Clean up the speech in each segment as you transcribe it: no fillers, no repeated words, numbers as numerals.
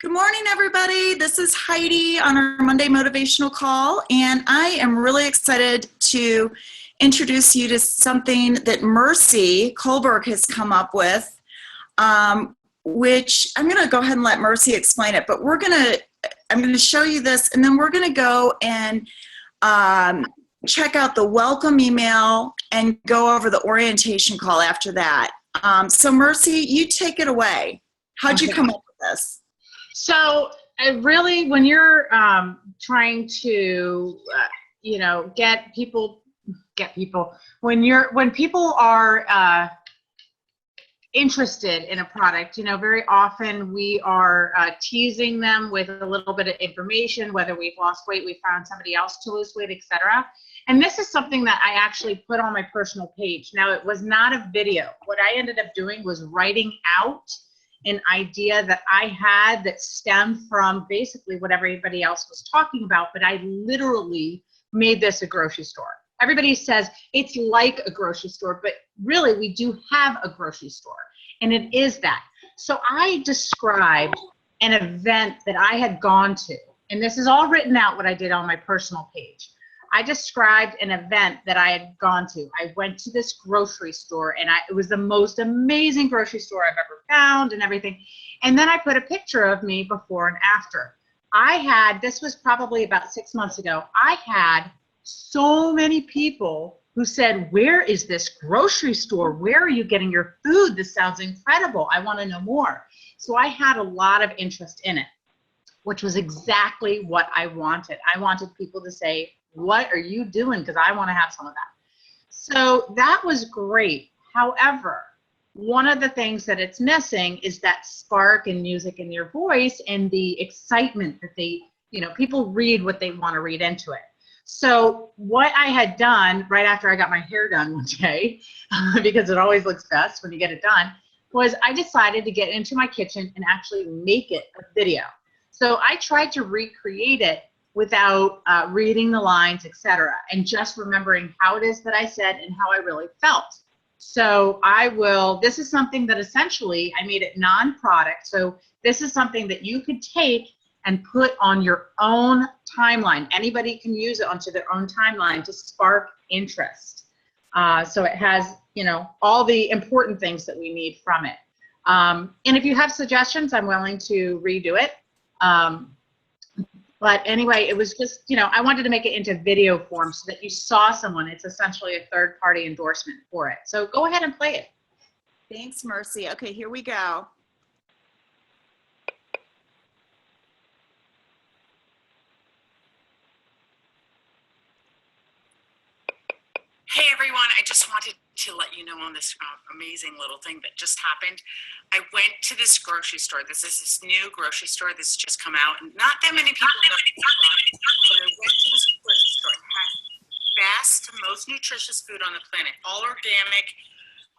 Good morning, everybody. This is Heidi on our Monday Motivational Call, and I am really excited to introduce you to something that Mercy Kohlberg has come up with, which I'm going to go ahead and let Mercy explain it, but I'm going to show you this, and then we're going to go and check out the welcome email and go over the orientation call after that. So Mercy, you take it away. How'd you come up with this? So really, when you're trying to, get people, when people are interested in a product, very often we are teasing them with a little bit of information, whether we've lost weight, we found somebody else to lose weight, etc. And this is something that I actually put on my personal page. Now, it was not a video. What I ended up doing was writing out an idea that I had that stemmed from basically what everybody else was talking about, but I literally made this a grocery store. Everybody says it's like a grocery store, but really we do have a grocery store, and it is that. So I described an event that I had gone to, and this is all written out what I did on my personal page. I described an event that I had gone to. I went to this grocery store, and it was the most amazing grocery store I've ever found and everything. And then I put a picture of me before and after. This was probably about 6 months ago, I had so many people who said, "Where is this grocery store? Where are you getting your food? This sounds incredible. I want to know more." So I had a lot of interest in it, which was exactly what I wanted. I wanted people to say, "What are you doing? Because I want to have some of that." So that was great. However, one of the things that it's missing is that spark and music in your voice and the excitement that people read what they want to read into it. So what I had done right after I got my hair done one day, because it always looks best when you get it done, was I decided to get into my kitchen and actually make it a video. So I tried to recreate it without reading the lines, etc., and just remembering how it is that I said and how I really felt. So this is something that essentially I made it non-product. So this is something that you could take and put on your own timeline. Anybody can use it onto their own timeline to spark interest. So it has, all the important things that we need from it. And if you have suggestions, I'm willing to redo it. But anyway, it was just, I wanted to make it into video form so that you saw someone. It's essentially a third-party endorsement for it. So go ahead and play it. Thanks, Mercy. Okay, here we go. Hey everyone, I just wanted to let you know on this amazing little thing that just happened. I went to this grocery store. This is this new grocery store that's just come out, and not that many people know it, but I went to this grocery store. It has the best, most nutritious food on the planet, all organic,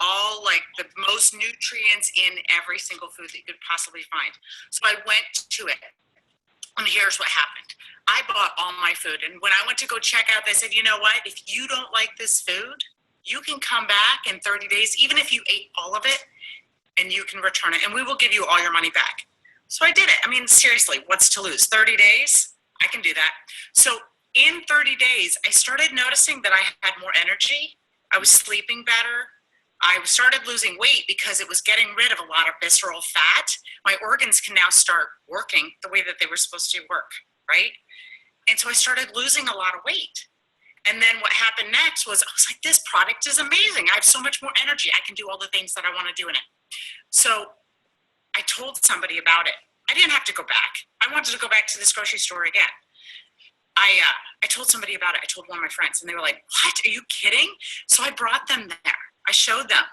all like the most nutrients in every single food that you could possibly find. So I went to it, and here's what happened. I bought all my food, and when I went to go check out, they said, "You know what? If you don't like this food, you can come back in 30 days, even if you ate all of it, and you can return it, and we will give you all your money back." So I did it. I mean, seriously, what's to lose? 30 days? I can do that. So in 30 days, I started noticing that I had more energy. I was sleeping better. I started losing weight because it was getting rid of a lot of visceral fat. My organs can now start working the way that they were supposed to work, right? And so I started losing a lot of weight. And then what happened next was I was like, this product is amazing. I have so much more energy. I can do all the things that I want to do in it. So I told somebody about it. I didn't have to go back. I wanted to go back to this grocery store again. I told somebody about it. I told one of my friends, and they were like, "What? Are you kidding?" So I brought them there. I showed them,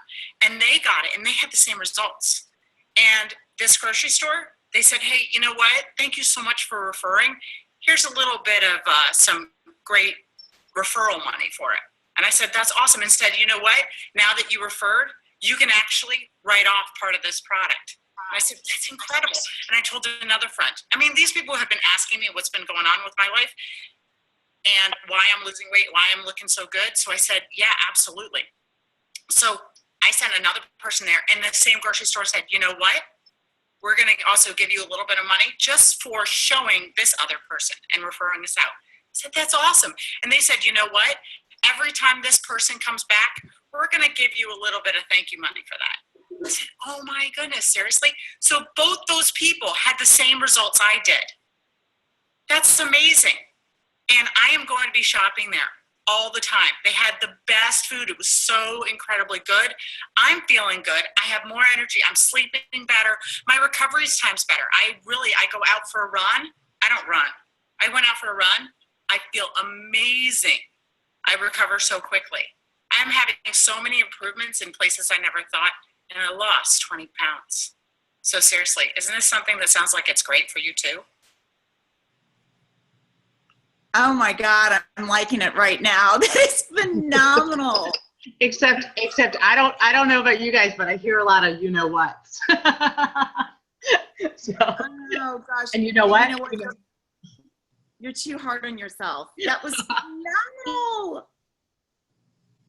and they got it, and they had the same results. And this grocery store, they said, "Hey, you know what? Thank you so much for referring. Here's a little bit of some great referral money for it." And I said, "That's awesome." And said, "You know what? Now that you referred, you can actually write off part of this product." And I said, "That's incredible." And I told another friend. I mean, these people have been asking me what's been going on with my life and why I'm losing weight, why I'm looking so good. So I said, "Yeah, absolutely." So I sent another person there, and the same grocery store said, "You know what? we're going to also give you a little bit of money just for showing this other person and referring us out. I said, that's awesome. And they said, you know what? Every time this person comes back, we're going to give you a little bit of thank you money for that. I said, oh my goodness, seriously? So both those people had the same results I did. That's amazing. And I am going to be shopping there all the time. They had the best food. It was so incredibly good. I'm feeling good. I have more energy. I'm sleeping better. My recovery time's better. I go out for a run. I don't run. I went out for a run. I feel amazing. I recover so quickly. I'm having so many improvements in places I never thought, and I lost 20 pounds. So seriously, isn't this something that sounds like it's great for you too? Oh my God, I'm liking it right now. That is phenomenal. Except I don't know about you guys, but I hear a lot of you know what. So, oh gosh. and you know what? You're too hard on yourself. That was phenomenal.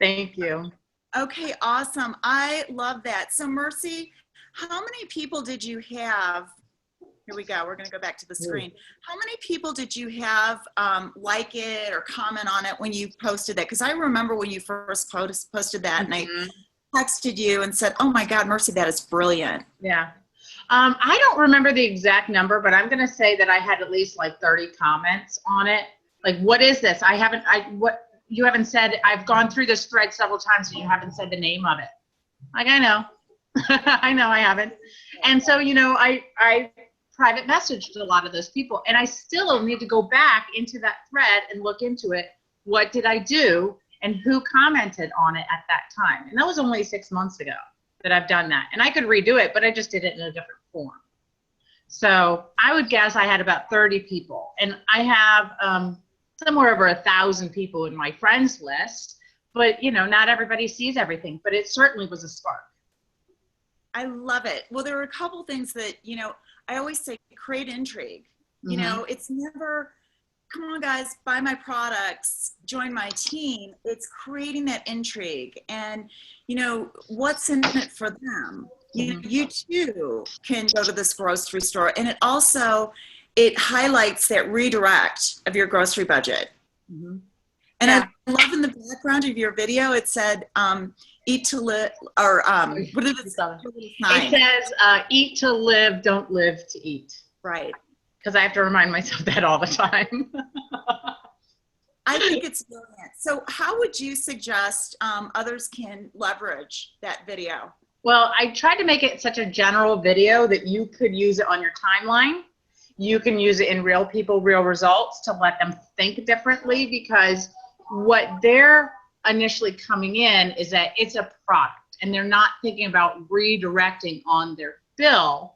Thank you. Okay, awesome. I love that. So Mercy, how many people did you have? Here we go. We're going to go back to the screen. How many people did you have like it or comment on it when you posted that? Because I remember when you first posted that, and I texted you and said, oh my God, Mercy, that is brilliant. Yeah. I don't remember the exact number, but I'm going to say that I had at least like 30 comments on it. Like, what is this? You haven't said, I've gone through this thread several times and you haven't said the name of it. Like, I know. I know I haven't. And so, I private messaged a lot of those people, and I still need to go back into that thread and look into it. What did I do and who commented on it at that time? And that was only 6 months ago that I've done that. And I could redo it, but I just did it in a different form. So I would guess I had about 30 people, and I have somewhere over 1,000 people in my friends list, but not everybody sees everything, but it certainly was a spark. I love it. Well, there are a couple things that, I always say create intrigue. It's never, come on guys, buy my products, join my team. It's creating that intrigue and, what's in it for them. You too can go to this grocery store, and it highlights that redirect of your grocery budget. And I love in the background of your video, it said, eat to live, or what did it say? It says, eat to live, don't live to eat. Right. Because I have to remind myself that all the time. I think it's brilliant. So how would you suggest others can leverage that video? Well, I tried to make it such a general video that you could use it on your timeline. You can use it in real people, real results to let them think differently, because what they're initially coming in is that it's a product and they're not thinking about redirecting on their bill.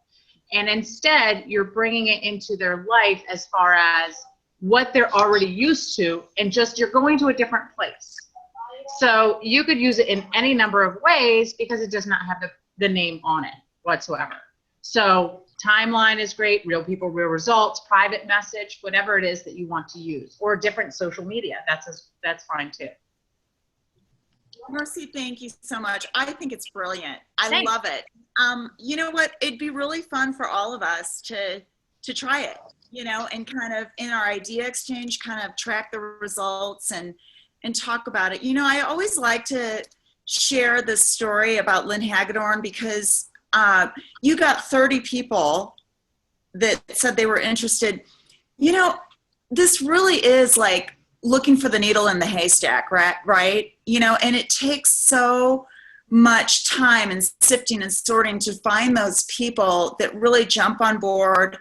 And instead, you're bringing it into their life as far as what they're already used to, and just you're going to a different place. So you could use it in any number of ways because it does not have the name on it whatsoever. So timeline is great, real people, real results, private message, whatever it is that you want to use, or different social media. That's fine too. Mercy, thank you so much. I think it's brilliant. I Thanks. love it. You know what? It'd be really fun for all of us to try it, and kind of in our idea exchange, kind of track the results and talk about it. I always like to share this story about Lynn Hagedorn because you got 30 people that said they were interested. This really is like looking for the needle in the haystack, right? And it takes so much time and sifting and sorting to find those people that really jump on board,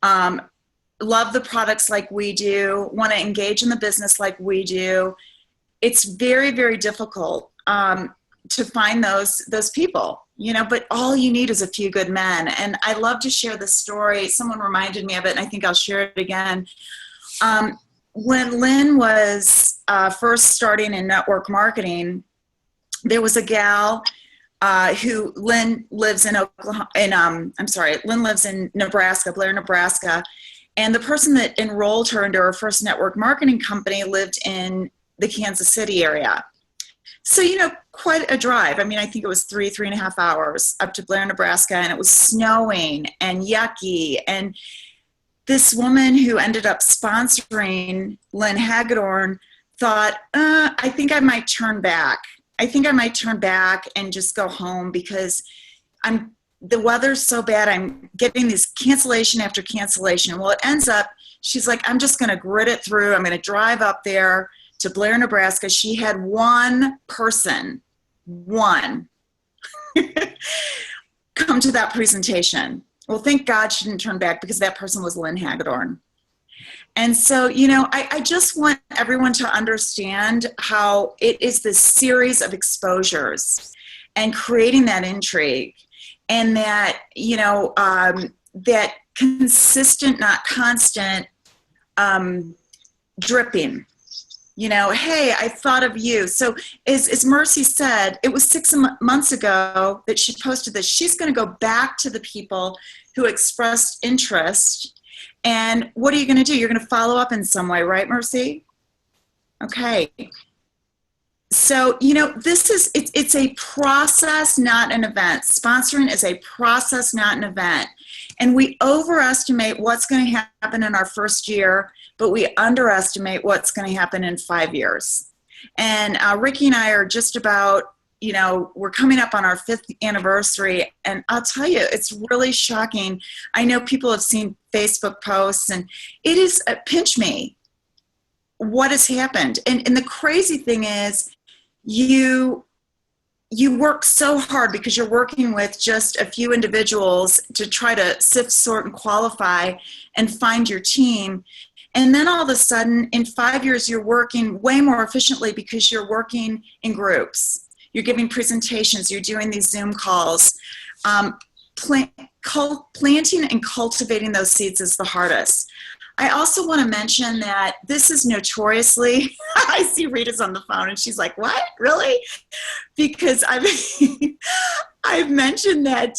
love the products like we do, want to engage in the business like we do. It's very, very difficult to find those people, but all you need is a few good men. And I love to share this story. Someone reminded me of it, and I think I'll share it again. When Lynn was first starting in network marketing, there was a gal who Lynn lives in Lynn lives in Nebraska, Blair, Nebraska. And the person that enrolled her into her first network marketing company lived in the Kansas City area. So, quite a drive. I mean, I think it was 3.5 hours up to Blair, Nebraska, and it was snowing and yucky. And this woman who ended up sponsoring Lynn Hagedorn thought, I think I might turn back. I think I might turn back and just go home because the weather's so bad. I'm getting this cancellation after cancellation. Well, it ends up, she's like, I'm just going to grit it through. I'm going to drive up there to Blair, Nebraska. She had one person, come to that presentation. Well, thank God she didn't turn back because that person was Lynn Hagedorn. And so, I just want everyone to understand how it is this series of exposures and creating that intrigue and that, that consistent, not constant dripping. Hey, I thought of you. So as Mercy said, it was 6 months ago that she posted this. She's going to go back to the people who expressed interest. And what are you going to do? You're going to follow up in some way, right, Mercy? Okay. So, it's a process, not an event. Sponsoring is a process, not an event. And we overestimate what's going to happen in our first year, but we underestimate what's going to happen in 5 years. And Ricky and I are just about, we're coming up on our 5th anniversary. And I'll tell you, it's really shocking. I know people have seen Facebook posts, and it is, pinch me, what has happened. And the crazy thing is, you work so hard because you're working with just a few individuals to try to sift, sort, and qualify and find your team. And then all of a sudden, in 5 years, you're working way more efficiently because you're working in groups. You're giving presentations. You're doing these Zoom calls. Planting and cultivating those seeds is the hardest. I also want to mention that this is notoriously, I see Rita's on the phone and she's like, what, really? Because I've mentioned that,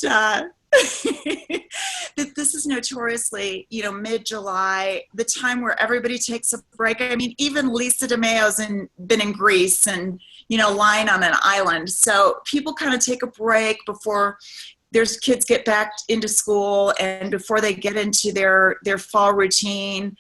that this is notoriously, mid-July, the time where everybody takes a break. I mean, even Lisa DeMayo's been in Greece and, lying on an island. So people kind of take a break before their kids get back into school and before they get into their fall routine.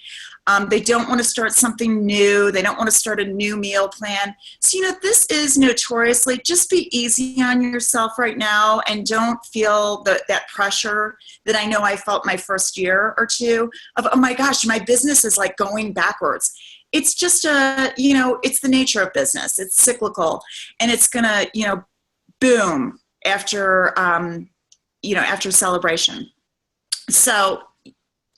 They don't want to start something new. They don't want to start a new meal plan. So, this is notoriously, just be easy on yourself right now and don't feel that pressure that I know I felt my first year or two of, oh my gosh, my business is like going backwards. It's just it's the nature of business. It's cyclical and it's going to, boom after, after celebration. So,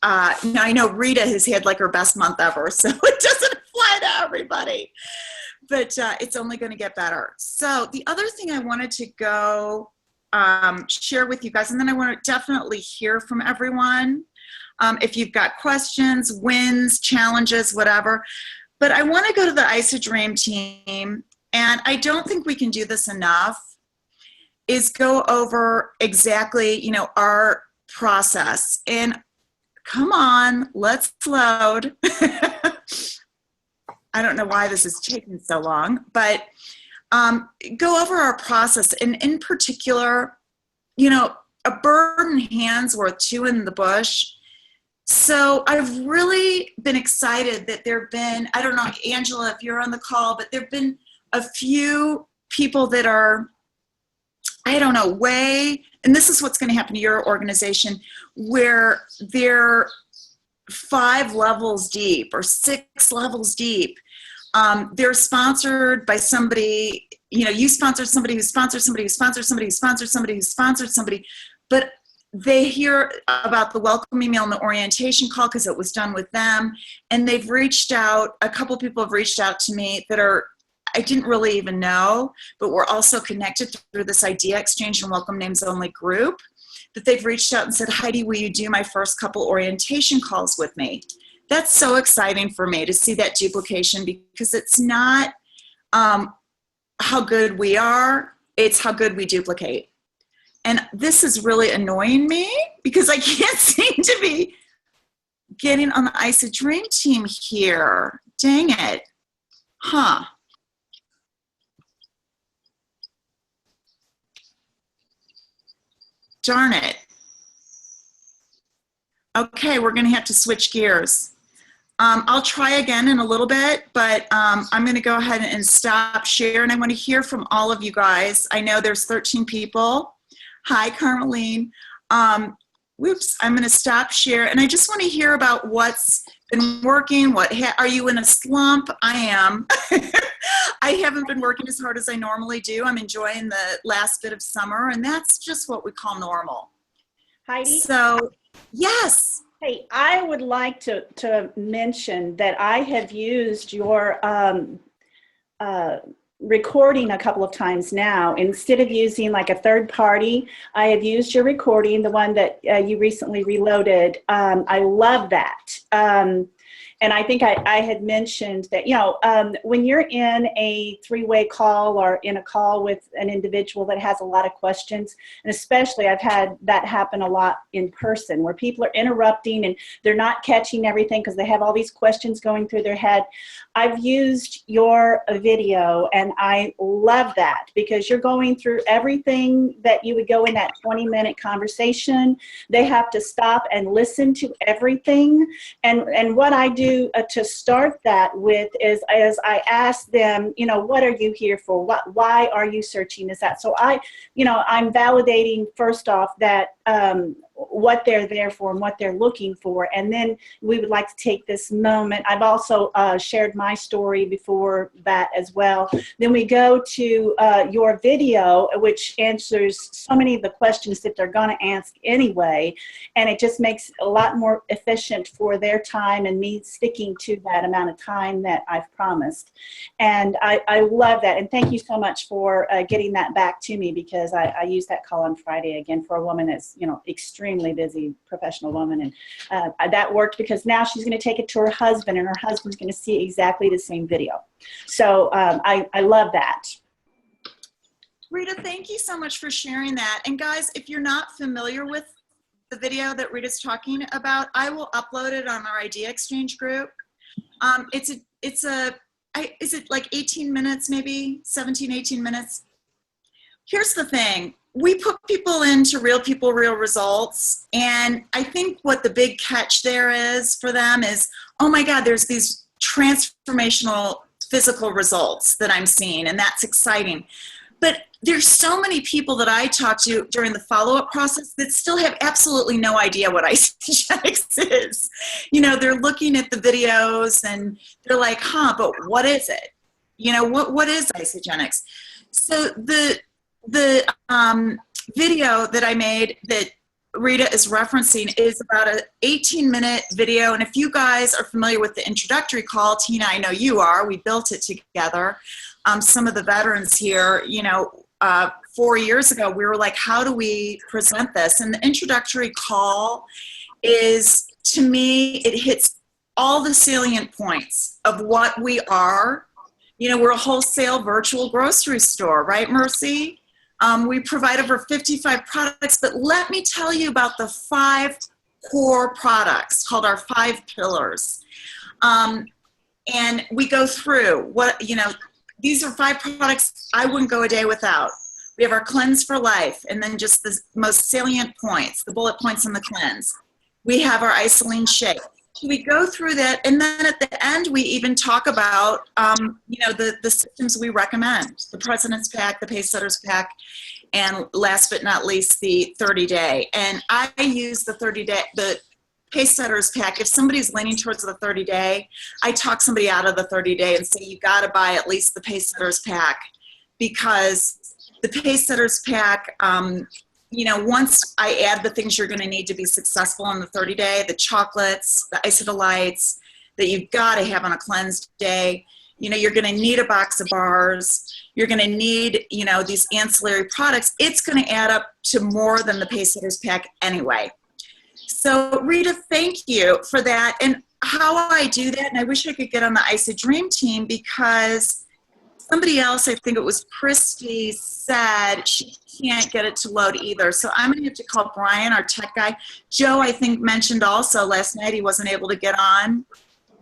I know Rita has had like her best month ever, so it doesn't apply to everybody, but it's only going to get better. So the other thing I wanted to go share with you guys, and then I want to definitely hear from everyone. If you've got questions, wins, challenges, whatever, but I want to go to the ISA Dream team, and I don't think we can do this enough, is go over exactly, our process. And come on, let's load. I don't know why this is taking so long, but go over our process. And in particular, a bird in hand's worth two in the bush. So I've really been excited that there have been, I don't know, Angela, if you're on the call, but there have been a few people that are, I don't know, and this is what's going to happen to your organization, where they're 5 levels deep or 6 levels deep. They're sponsored by somebody, you sponsored somebody who sponsored somebody who sponsored somebody who sponsored somebody who sponsored somebody, but they hear about the welcome email and the orientation call because it was done with them. And they've reached out, a couple people have reached out to me that I didn't really even know, but we're also connected through this idea exchange and welcome names only group, that they've reached out and said, Heidi, will you do my first couple orientation calls with me? That's so exciting for me to see that duplication, because it's not how good we are, it's how good we duplicate. And this is really annoying me because I can't seem to be getting on the ISA Dream team here. Dang it. Huh. Darn it. Okay, we're going to have to switch gears. I'll try again in a little bit, but I'm going to go ahead and stop share, and I want to hear from all of you guys. I know there's 13 people. Hi, Carmeline. Whoops, I'm going to stop share, and I just want to hear about what's been working. Are you in a slump? I am. I haven't been working as hard as I normally do. I'm enjoying the last bit of summer, and that's just what we call normal. Heidi? So, yes. Hey, I would like to mention that I have used your recording a couple of times now. Instead of using like a third party, I have used your recording, the one that you recently reloaded. I love that. And I think I had mentioned that, you know, when you're in a three-way call or in a call with an individual that has a lot of questions, and especially I've had that happen a lot in person where people are interrupting and they're not catching everything because they have all these questions going through their head. I've used your video and I love that because you're going through everything that you would go in that 20-minute conversation. They have to stop and listen to everything. And what I do to start that with is I ask them, you know, what are you here for? Why are you searching this out? So I'm validating first off that what they're there for and what they're looking for. And then we would like to take this moment. I've also shared my story before that as well. Then we go to your video, which answers so many of the questions that they're going to ask anyway. And it just makes it a lot more efficient for their time and me sticking to that amount of time that I've promised. And I love that. And thank you so much for getting that back to me because I used that call on Friday again for a woman that's, you know, extremely busy professional woman. And that worked because now she's going to take it to her husband and her husband's going to see exactly the same video. So I love that. Rita, thank you so much for sharing that. And guys, if you're not familiar with the video that Rita's talking about, I will upload it on our Idea Exchange group. Is it like 18 minutes, maybe 17, 18 minutes? Here's the thing. We put people into real people, real results. And I think what the big catch there is for them is, oh my God, there's these transformational physical results that I'm seeing, and that's exciting. But there's so many people that I talk to during the follow-up process that still have absolutely no idea what isogenics is. You know, they're looking at the videos and they're like, huh, but what is it? You know, what is isogenics? So the video that I made that Rita is referencing is about an 18-minute video. And if you guys are familiar with the introductory call, Tina, I know you are, we built it together. Some of the veterans here, you know, 4 years ago, we were like, how do we present this? And the introductory call is, to me, it hits all the salient points of what we are. You know, we're a wholesale virtual grocery store, right, Mercy? We provide over 55 products, but let me tell you about the 5 core products called our 5 pillars. And we go through what, you know, these are 5 products I wouldn't go a day without. We have our Cleanse for Life, and then just the most salient points, the bullet points in the cleanse. We have our Isoline Shake. We go through that, and then at the end, we even talk about, you know, the systems we recommend, the President's Pack, the Pacesetters Pack, and last but not least, the 30-day. And I use the 30-day, the Pacesetters Pack. If somebody's leaning towards the 30-day, I talk somebody out of the 30-day and say, you got to buy at least the Pacesetters Pack, because the Pacesetters Pack, you know, once I add the things you're going to need to be successful in the 30-day, the chocolates, the isodolites that you've got to have on a cleansed day, you know, you're going to need a box of bars, you're going to need, you know, these ancillary products. It's going to add up to more than the Pacesetters Pack anyway. So Rita, thank you for that. And how I do that, and I wish I could get on the ISO Dream team, because somebody else, I think it was Christy, said she can't get it to load either. So I'm going to have to call Brian, our tech guy. Joe, I think, mentioned also last night he wasn't able to get on.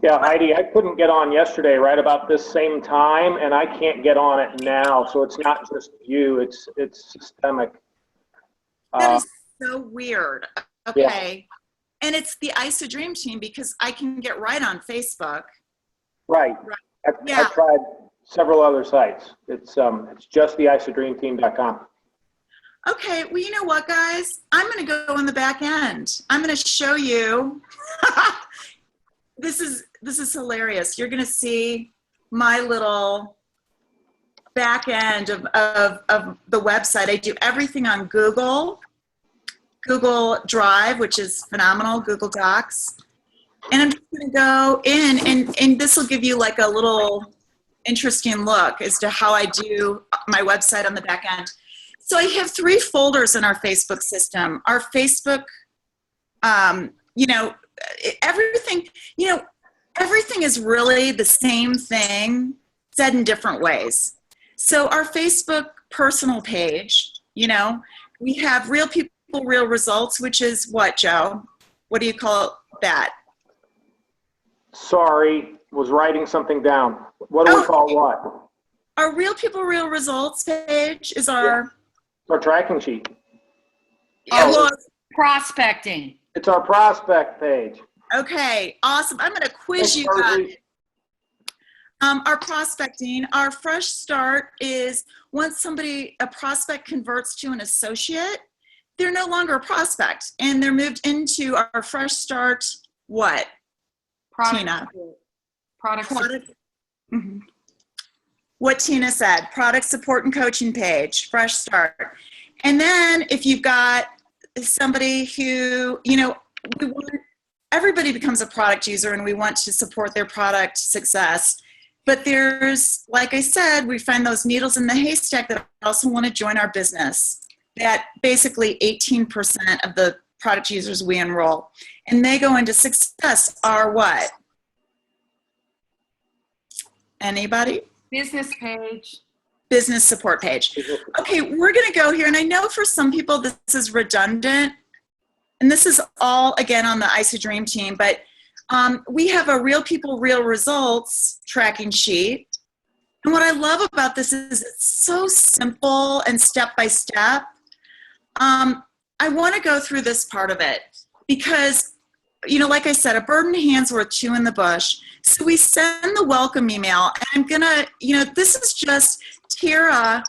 Yeah, Heidi, I couldn't get on yesterday right about this same time, and I can't get on it now. So it's not just you, it's systemic. That is so weird. Okay. And it's the ISA Dream Team because I can get right on Facebook. Right. Yeah. I've tried several other sites. It's just the isadreamteam.com. Okay, well, you know what, guys? I'm going to go in the back end. I'm going to show you. This is hilarious. You're going to see my little back end of the website. I do everything on Google Drive, which is phenomenal, Google Docs. And I'm just going to go in, and this will give you like a little interesting look as to how I do my website on the back end. So I have 3 folders in our Facebook system. Our Facebook, everything is really the same thing said in different ways. So our Facebook personal page, we have Real People, Real Results, which is what, Joe? What do you call that? Sorry, was writing something down. What do we call what? Our Real People, Real Results page is our... Our tracking sheet. Prospecting. It's our prospect page. Okay, awesome. I'm going to quiz you guys. Our prospecting, our fresh start is once a prospect converts to an associate, they're no longer a prospect and they're moved into our fresh start, what? Tina? Product. Mm-hmm. What Tina said, product support and coaching page, fresh start. And then if you've got somebody who, everybody becomes a product user and we want to support their product success. But there's, like I said, we find those needles in the haystack that also want to join our business. That basically 18% of the product users we enroll. And they go into success are what? Anybody? Business page. Business support page. Okay, we're going to go here. And I know for some people this is redundant. And this is all, again, on the ISA Dream Team. But we have a Real People, Real Results tracking sheet. And what I love about this is it's so simple and step-by-step. I want to go through this part of it because, like I said, a bird in the hand's worth 2 in the bush. So we send the welcome email. And I'm going to, this is just Tara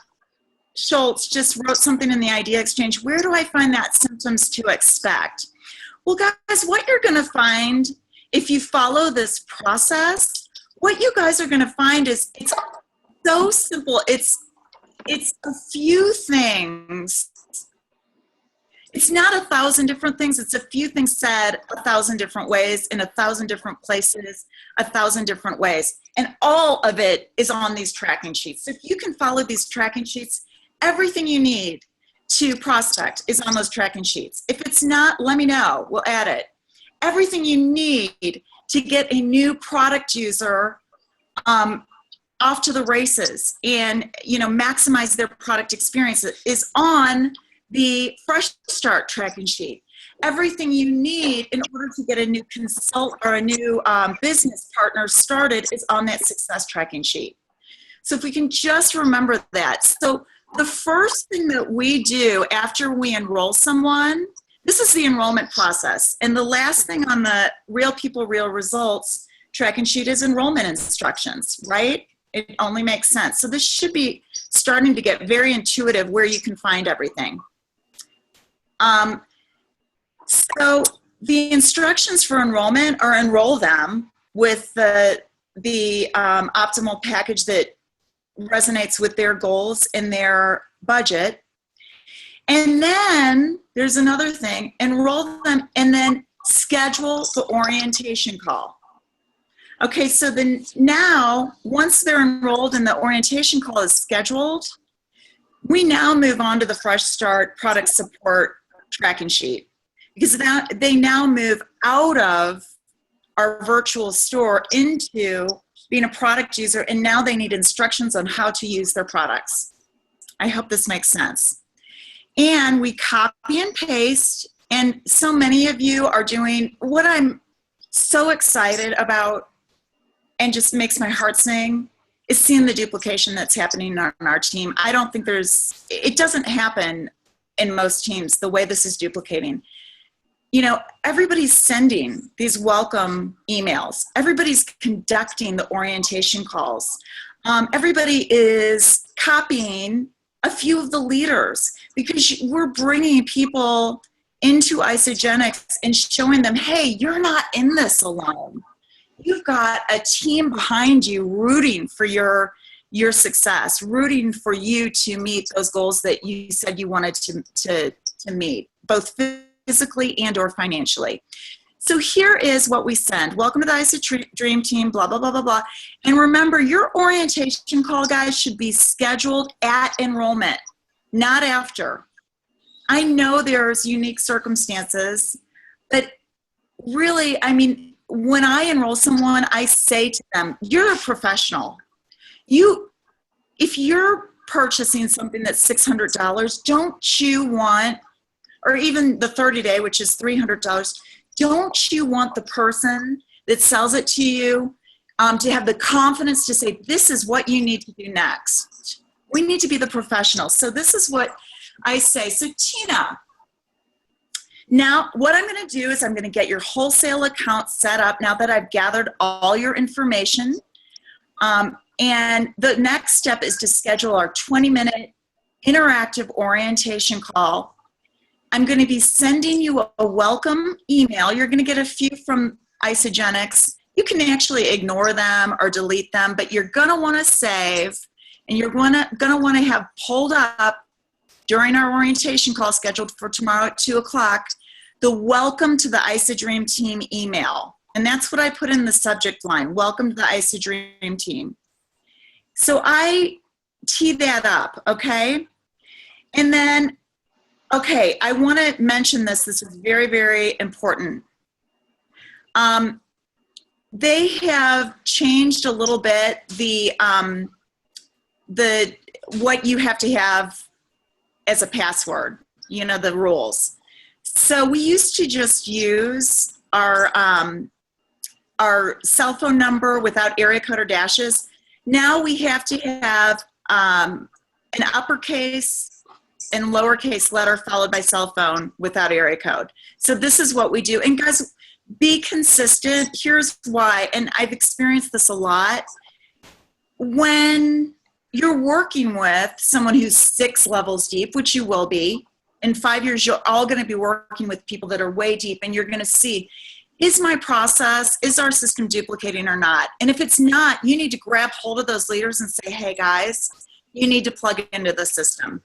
Schultz just wrote something in the idea exchange. Where do I find that symptoms to expect? Well, guys, what you're going to find if you follow this process, what you guys are going to find is it's so simple. It's a few things. It's not 1,000 different things. It's a few things said 1,000 different ways in 1,000 different places, 1,000 different ways. And all of it is on these tracking sheets. So if you can follow these tracking sheets, everything you need to prospect is on those tracking sheets. If it's not, let me know. We'll add it. Everything you need to get a new product user off to the races and maximize their product experience is on the Fresh Start tracking sheet. Everything you need in order to get a new consult or a new business partner started is on that success tracking sheet. So if we can just remember that. So the first thing that we do after we enroll someone, this is the enrollment process. And the last thing on the Real People, Real Results tracking sheet is enrollment instructions, right? It only makes sense. So this should be starting to get very intuitive where you can find everything. So the instructions for enrollment are enroll them with the optimal package that resonates with their goals and their budget. And then there's another thing, enroll them and then schedule the orientation call. Okay, so then now, once they're enrolled and the orientation call is scheduled, we now move on to the Fresh Start product support tracking sheet because they now move out of our virtual store into being a product user, and now they need instructions on how to use their products. I hope this makes sense. And we copy and paste, and so many of you are doing what I'm so excited about and just makes my heart sing is seeing the duplication that's happening on our team. I don't think it doesn't happen in most teams, the way this is duplicating. You know, everybody's sending these welcome emails. Everybody's conducting the orientation calls. Everybody is copying a few of the leaders, because we're bringing people into Isagenix and showing them, hey, you're not in this alone. You've got a team behind you rooting for your success, rooting for you to meet those goals that you said you wanted to meet, both physically and or financially. So here is what we send. Welcome to the ISA Dream Team, blah, blah, blah, blah, blah. And remember, your orientation call, guys, should be scheduled at enrollment, not after. I know there's unique circumstances, but really, I mean, when I enroll someone, I say to them, you're a professional. If you're purchasing something that's $600, don't you want, or even the 30-day, which is $300, don't you want the person that sells it to you to have the confidence to say, this is what you need to do next? We need to be the professionals. So this is what I say. So Tina, now what I'm going to do is I'm going to get your wholesale account set up now that I've gathered all your information. And the next step is to schedule our 20-minute interactive orientation call. I'm going to be sending you a welcome email. You're going to get a few from Isagenix. You can actually ignore them or delete them, but you're going to want to save, and you're going to want to have pulled up during our orientation call scheduled for tomorrow at 2 o'clock, the welcome to the ISA Dream Team email. And that's what I put in the subject line, welcome to the ISA Dream Team. So I tee that up, okay? And then, okay, I want to mention this. This is very, very important. They have changed a little bit the what you have to have as a password, you know, the rules. So we used to just use our cell phone number without area code or dashes. Now we have to have an uppercase and lowercase letter followed by cell phone without area code. So this is what we do. And guys, be consistent. Here's why, and I've experienced this a lot. When you're working with someone who's 6 levels deep, which you will be, in 5 years, you're all going to be working with people that are way deep, and you're going to see, is my process, is our system duplicating or not? And if it's not, you need to grab hold of those leaders and say, hey guys, you need to plug it into the system,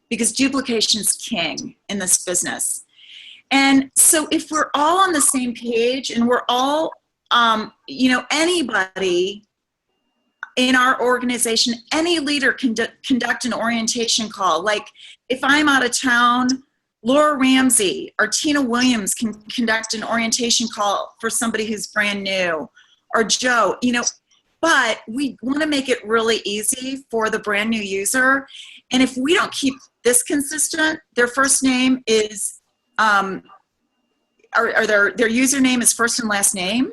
because duplication's king in this business. And so if we're all on the same page and we're all, you know, anybody in our organization, any leader can conduct an orientation call. Like if I'm out of town, Laura Ramsey or Tina Williams can conduct an orientation call for somebody who's brand new, or Joe, you know, but we want to make it really easy for the brand new user. And if we don't keep this consistent, their first name is, or their username is first and last name.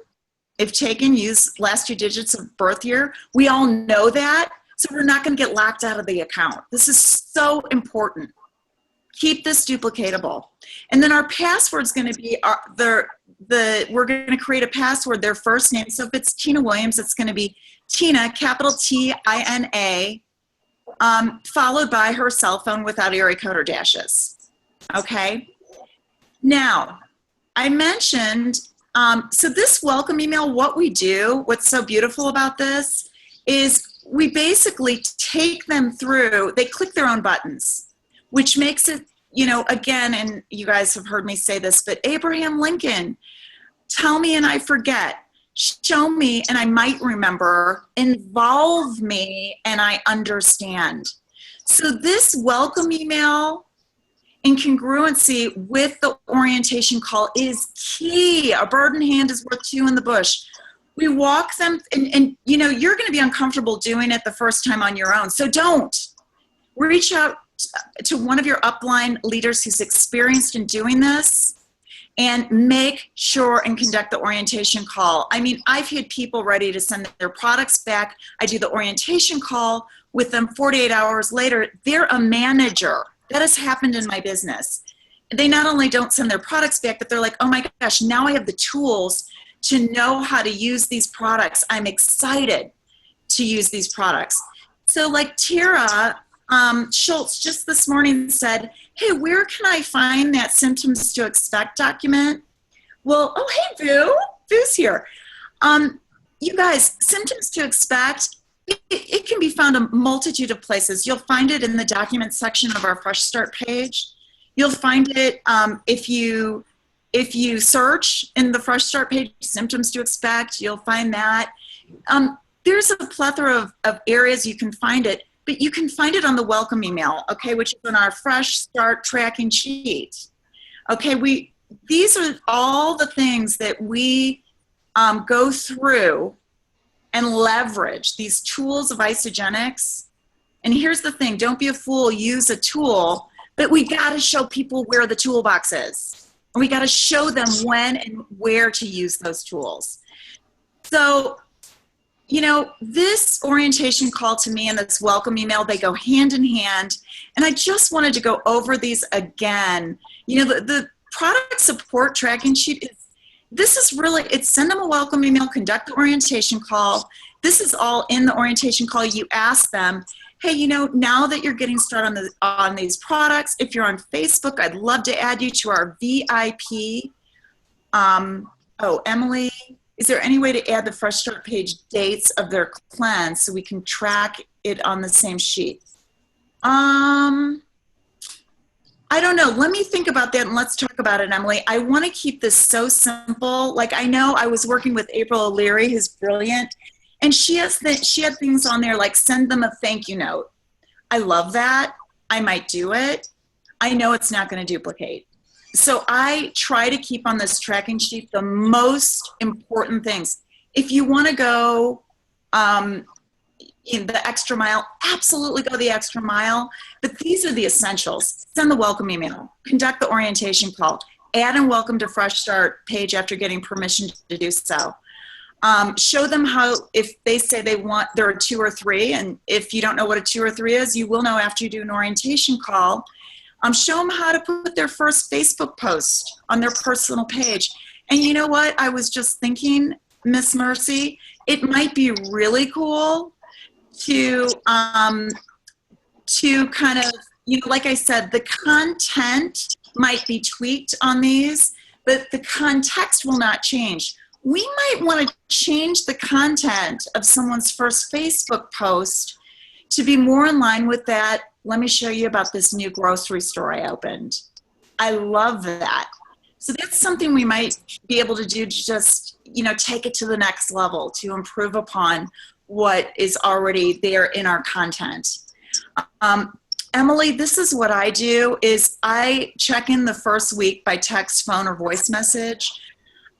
If taken, use last 2 digits of birth year. We all know that, so we're not going to get locked out of the account. This is so important. Keep this duplicatable. And then our password's going to be we're going to create a password, their first name. So if it's Tina Williams, it's going to be Tina, capital T-I-N-A, followed by her cell phone without area code or dashes. Okay? Now, I mentioned, so this welcome email, what we do, what's so beautiful about this is we basically take them through, they click their own buttons, which makes it, you know, again, and you guys have heard me say this, but Abraham Lincoln, tell me and I forget, show me and I might remember, involve me and I understand. So this welcome email in congruency with the orientation call is key. A bird in hand is worth 2 in the bush. We walk them, and you know, you're going to be uncomfortable doing it the first time on your own. So don't. Reach out to one of your upline leaders who's experienced in doing this and make sure and conduct the orientation call. I mean, I've had people ready to send their products back. I do the orientation call with them 48 hours later. They're a manager. That has happened in my business. They not only don't send their products back, but they're like, oh my gosh, now I have the tools to know how to use these products. I'm excited to use these products. So like Tara Schultz just this morning said, hey, where can I find that symptoms to expect document? Well, oh, hey, Vu's here. You guys, symptoms to expect, it can be found a multitude of places. You'll find it in the document section of our Fresh Start page. You'll find it if you search in the Fresh Start page, symptoms to expect, you'll find that. There's a plethora of areas you can find it, but you can find it on the welcome email, okay, which is on our Fresh Start tracking sheet. Okay, these are all the things that we go through and leverage, these tools of Isogenics. And here's the thing, don't be a fool, use a tool, but we gotta show people where the toolbox is. And we gotta show them when and where to use those tools. So, you know, this orientation call to me and this welcome email, they go hand in hand. And I just wanted to go over these again. You know, the product support tracking sheet this is really, it's send them a welcome email, conduct the orientation call. This is all in the orientation call. You ask them, hey, you know, now that you're getting started on these products, if you're on Facebook, I'd love to add you to our VIP. Emily, is there any way to add the Fresh Start page dates of their cleanse so we can track it on the same sheet? I don't know. Let me think about that and let's talk about it, Emily. I want to keep this so simple. Like, I know I was working with April O'Leary, who's brilliant, and she had things on there like send them a thank you note. I love that. I might do it. I know it's not going to duplicate. So I try to keep on this tracking sheet the most important things. If you want to go in the extra mile, absolutely go the extra mile. But these are the essentials. Send the welcome email, conduct the orientation call, add and welcome to Fresh Start page after getting permission to do so. Show them how, if they say they want, there are 2 or 3, and if you don't know what a 2 or 3 is, you will know after you do an orientation call. Show them how to put their first Facebook post on their personal page. And you know what? I was just thinking, Miss Mercy, it might be really cool to kind of, you know, like I said, the content might be tweaked on these, but the context will not change. We might want to change the content of someone's first Facebook post to be more in line with that. Let me show you about this new grocery store I opened. I love that. So that's something we might be able to do to just, you know, take it to the next level, to improve upon what is already there in our content. Emily, this is what I do, is I check in the first week by text, phone, or voice message.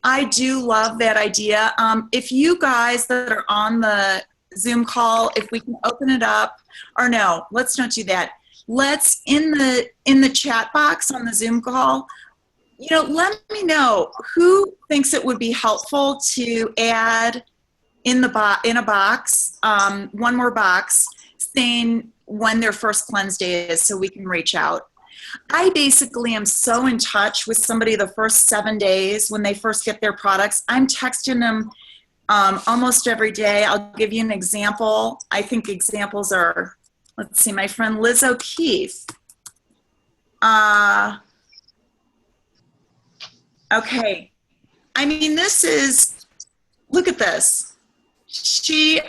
I do love that idea. If you guys that are on the Zoom call, if we can open it up, or no, let's not do that. Let's, in the chat box on the Zoom call, you know, let me know who thinks it would be helpful to add in a box, one more box, saying when their first cleanse day is so we can reach out. I basically am so in touch with somebody the first 7 days when they first get their products. I'm texting them almost every day. I'll give you an example. I think examples are, let's see, my friend Liz O'Keefe. Okay. I mean, this is, look at this. She,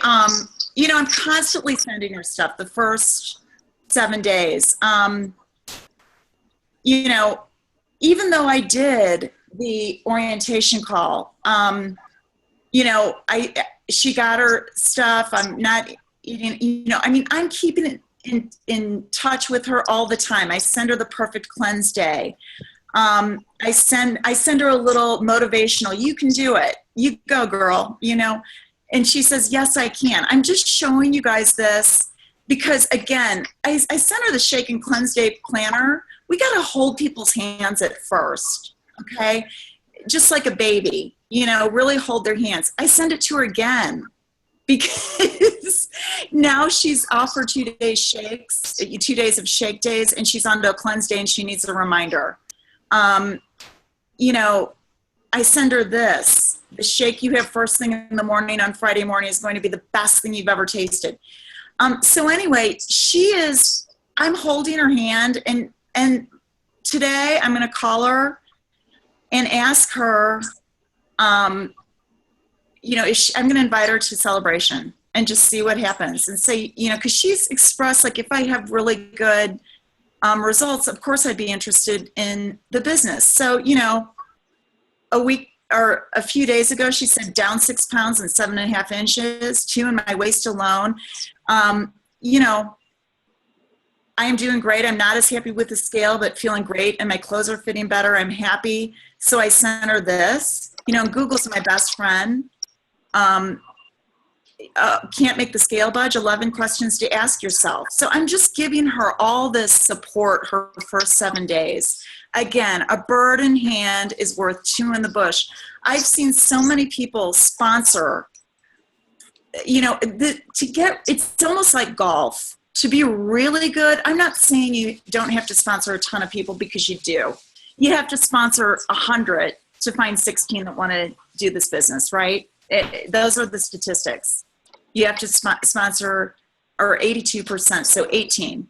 you know, I'm constantly sending her stuff the first 7 days. You know, even though I did the orientation call, you know, she got her stuff. I'm not eating, you know, I mean, I'm keeping it in touch with her all the time. I send her the perfect cleanse day. I send her a little motivational, you can do it. You go, girl, you know. And she says, yes, I can. I'm just showing you guys this because, again, I sent her the Shake and Cleanse Day planner. We got to hold people's hands at first, okay? Just like a baby, you know, really hold their hands. I send it to her again. because now she's off for 2 days shakes, 2 days of shake days, and she's on to a cleanse day and she needs a reminder. You know, I send her this. The shake you have first thing in the morning on Friday morning is going to be the best thing you've ever tasted. So anyway, I'm holding her hand, and today I'm going to call her and ask her, you know, I'm going to invite her to celebration and just see what happens and say, you know, because she's expressed, like, if I have really good results, of course I'd be interested in the business. So, you know, a week or a few days ago, she said down 6 pounds and 7.5 inches, 2 in my waist alone. You know, I am doing great. I'm not as happy with the scale, but feeling great. And my clothes are fitting better. I'm happy. So I sent her this. You know, Google's my best friend. Can't make the scale budge, 11 questions to ask yourself. So I'm just giving her all this support her first 7 days. Again, a bird in hand is worth 2 in the bush. I've seen so many people sponsor, you know, it's almost like golf. To be really good, I'm not saying you don't have to sponsor a ton of people, because you do. You have to sponsor 100 to find 16 that want to do this business, right? Those are the statistics. You have to sponsor, or 82%, so 18.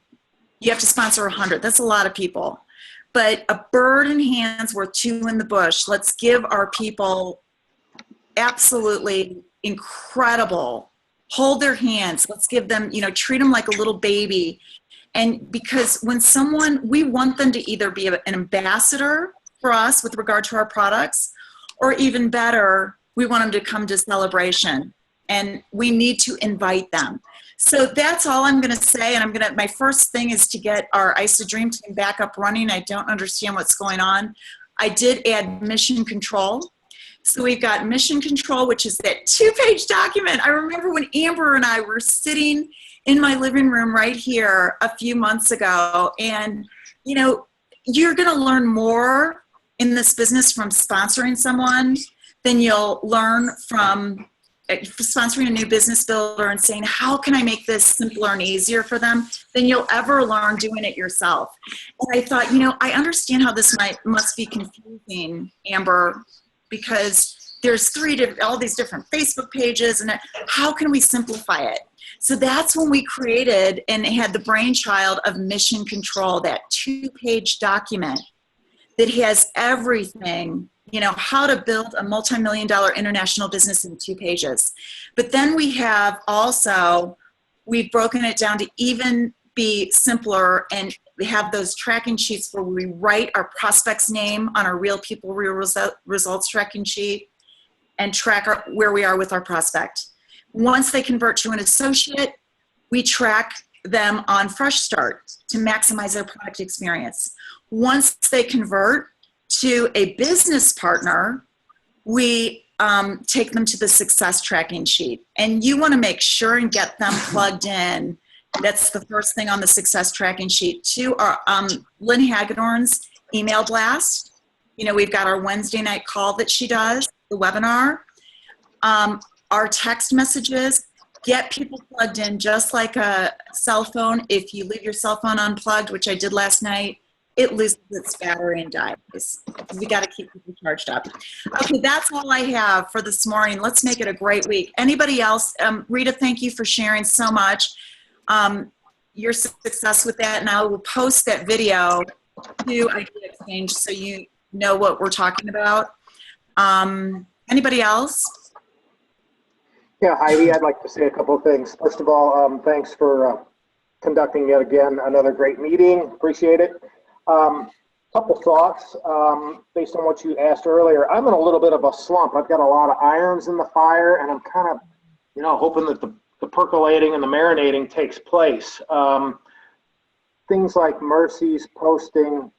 You have to sponsor 100. That's a lot of people. But a bird in hand's worth 2 in the bush. Let's give our people absolutely incredible, hold their hands. Let's give them, you know, treat them like a little baby. And because when we want them to either be an ambassador for us with regard to our products, or even better, we want them to come to celebration, and we need to invite them. So that's all I'm going to say. And my first thing is to get our Ice the Dream team back up running. I don't understand what's going on. I did add mission control. So we've got mission control, which is that 2-page document. I remember when Amber and I were sitting in my living room right here a few months ago. And, you know, you're going to learn more in this business from sponsoring someone than you'll learn from sponsoring a new business builder and saying, how can I make this simpler and easier for them, than you'll ever learn doing it yourself. And I thought, you know, I understand how this must be confusing, Amber, because there's all these different Facebook pages, and how can we simplify it? So that's when we created and had the brainchild of Mission Control, that 2-page document that has everything, you know, how to build a multi-million-dollar international business in 2 pages. But then we've broken it down to even be simpler, and we have those tracking sheets where we write our prospect's name on our Real People, Real Results tracking sheet and track where we are with our prospect. Once they convert to an associate, we track them on Fresh Start to maximize their product experience. Once they convert to a business partner, we take them to the success tracking sheet. And you want to make sure and get them plugged in. That's the first thing on the success tracking sheet. To our Lynn Hagedorn's email blast. You know, we've got our Wednesday night call that she does, the webinar. Our text messages, get people plugged in just like a cell phone. If you leave your cell phone unplugged, which I did last night, it loses its battery and dies. We got to keep people charged up. Okay, that's all I have for this morning. Let's make it a great week. Anybody else? Rita, thank you for sharing so much. Your success with that, and I will post that video to Idea Exchange so you know what we're talking about. Anybody else? Yeah, Heidi, I'd like to say a couple of things. First of all, thanks for conducting yet again another great meeting. Appreciate it. Couple thoughts based on what you asked earlier. I'm in a little bit of a slump. I've got a lot of irons in the fire, and I'm kind of, you know, hoping that the percolating and the marinating takes place. Things like Mercy's posting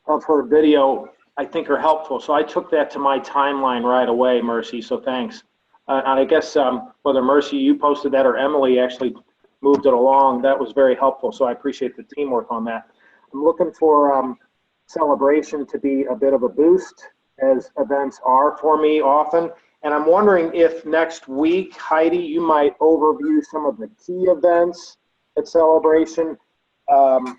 of her video, I think, are helpful. So I took that to my timeline right away, Mercy, so thanks. And I guess whether Mercy, you posted that, or Emily actually moved it along, that was very helpful. So I appreciate the teamwork on that. I'm looking for celebration to be a bit of a boost as events are for me often. And I'm wondering if next week, Heidi, you might overview some of the key events at Celebration. One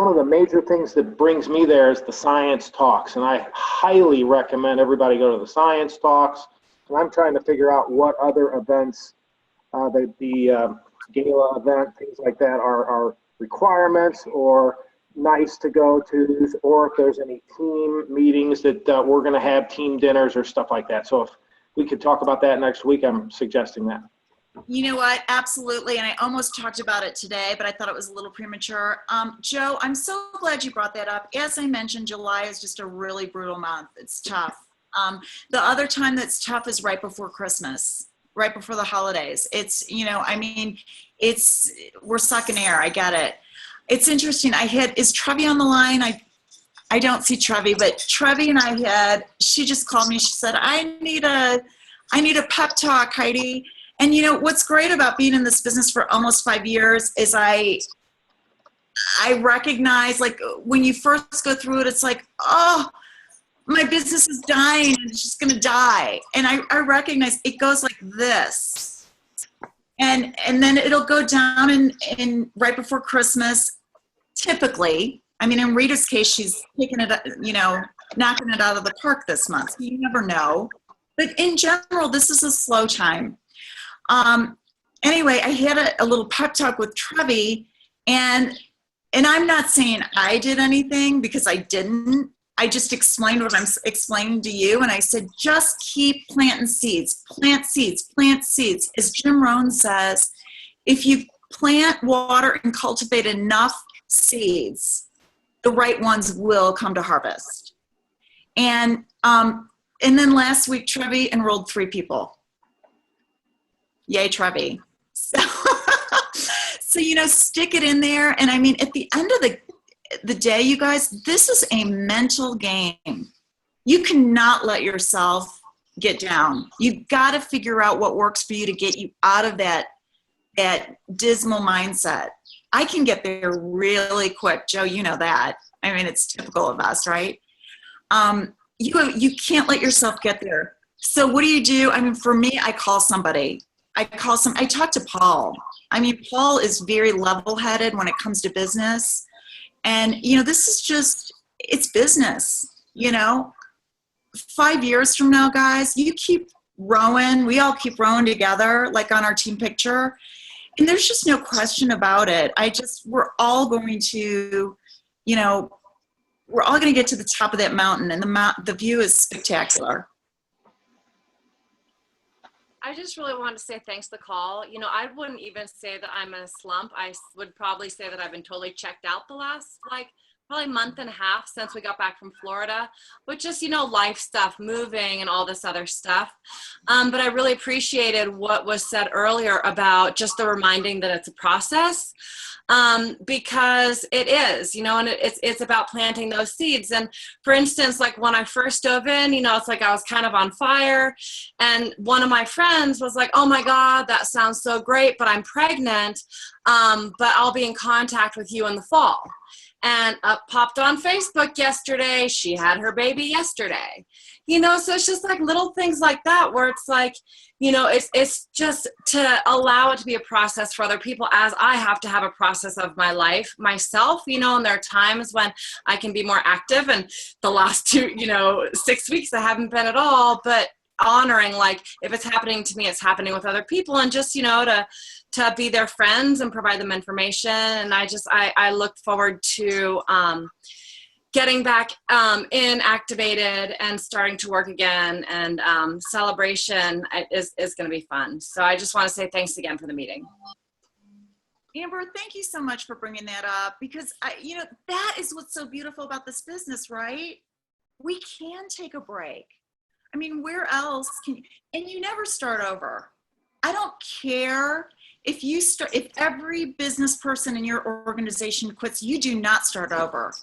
of the major things that brings me there is the science talks, and I highly recommend everybody go to the science talks. And I'm trying to figure out what other events, the gala event, things like that are requirements or nice to go to, or if there's any team meetings that we're going to have, team dinners or stuff like that. So if we could talk about that next week, I'm suggesting that. You know what? Absolutely. And I almost talked about it today, but I thought it was a little premature. Joe, I'm so glad you brought that up. As I mentioned, July is just a really brutal month. It's tough. The other time that's tough is right before Christmas, right before the holidays. It's, we're sucking air. I get it. It's interesting. Is Trevi on the line? I don't see Trevi, but Trevi and she just called me. She said, I need a pep talk, Heidi. And what's great about being in this business for almost 5 years is I recognize, like, when you first go through it, it's like, oh, my business is dying and it's just going to die. And I recognize it goes like this. And then it'll go down in right before Christmas, typically. I mean, in Rita's case, she's taking it, knocking it out of the park this month. You never know. But in general, this is a slow time. Anyway, I had a little pep talk with Trevi, and I'm not saying I did anything because I didn't. I just explained what I'm explaining to you, and I said, just keep planting seeds, plant seeds, plant seeds. As Jim Rohn says, if you plant, water, and cultivate enough seeds, the right ones will come to harvest. And then last week, Trevi enrolled 3 people. Yay, Trevi. So, stick it in there. And I mean, at the end of the day, you guys, this is a mental game. You cannot let yourself get down. You've got to figure out what works for you to get you out of that dismal mindset. I can get there really quick. Joe, you know that. I mean, it's typical of us, right? You can't let yourself get there. So what do? I mean, for me, I call somebody. I talk to Paul. I mean, Paul is very level-headed when it comes to business. And, this is it's business, 5 years from now, guys, you keep rowing. We all keep rowing together, like on our team picture. And there's just no question about it. We're all going to, we're all going to get to the top of that mountain, and the view is spectacular. I just really wanted to say thanks for the call. I wouldn't even say that I'm in a slump. I would probably say that I've been totally checked out the last, probably month and a half since we got back from Florida, with just, life stuff, moving and all this other stuff. But I really appreciated what was said earlier about just the reminding that it's a process. Because it is, and it's about planting those seeds. And for instance, like when I first dove in, it's like I was kind of on fire, and one of my friends was like, oh my God, that sounds so great, but I'm pregnant, but I'll be in contact with you in the fall. And popped on Facebook yesterday. She had her baby yesterday. So it's just like little things like that where it's like, it's just to allow it to be a process for other people, as I have to have a process of my life myself, and there are times when I can be more active, and the last 6 weeks I haven't been at all, but honoring, like, if it's happening to me, it's happening with other people, and just, to be their friends and provide them information. And I look forward to getting back activated and starting to work again, and Celebration is going to be fun. So I just want to say thanks again for the meeting. Amber, thank you so much for bringing that up, because that is what's so beautiful about this business, right? We can take a break. I mean, where else can you? And you never start over. I don't care if every business person in your organization quits, you do not start over.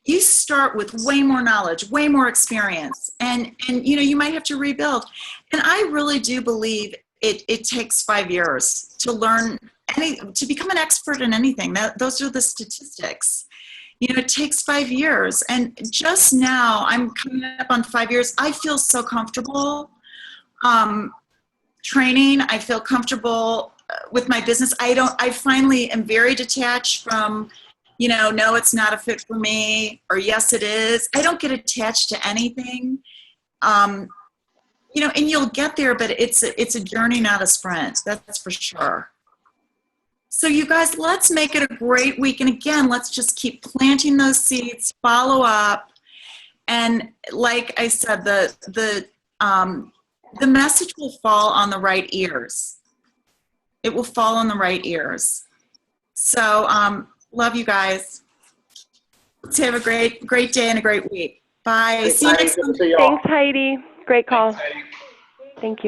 You start with way more knowledge, way more experience, and you might have to rebuild. And I really do believe it takes 5 years to learn to become an expert in anything. Those are the statistics. You know, it takes 5 years. And just now, I'm coming up on 5 years. I feel so comfortable training. I feel comfortable with my business. I finally am very detached from, you know, no, it's not a fit for me, or yes, it is. I don't get attached to anything. You know, and you'll get there, but it's a journey, not a sprint. That's for sure. So you guys, let's make it a great week. And again, let's just keep planting those seeds, follow up. And like I said, the message will fall on the right ears. It will fall on the right ears. So love you guys. Let's have a great day and a great week. Bye. See you next Good to month. see y'all. Thanks, Heidi. Great call. Thank you.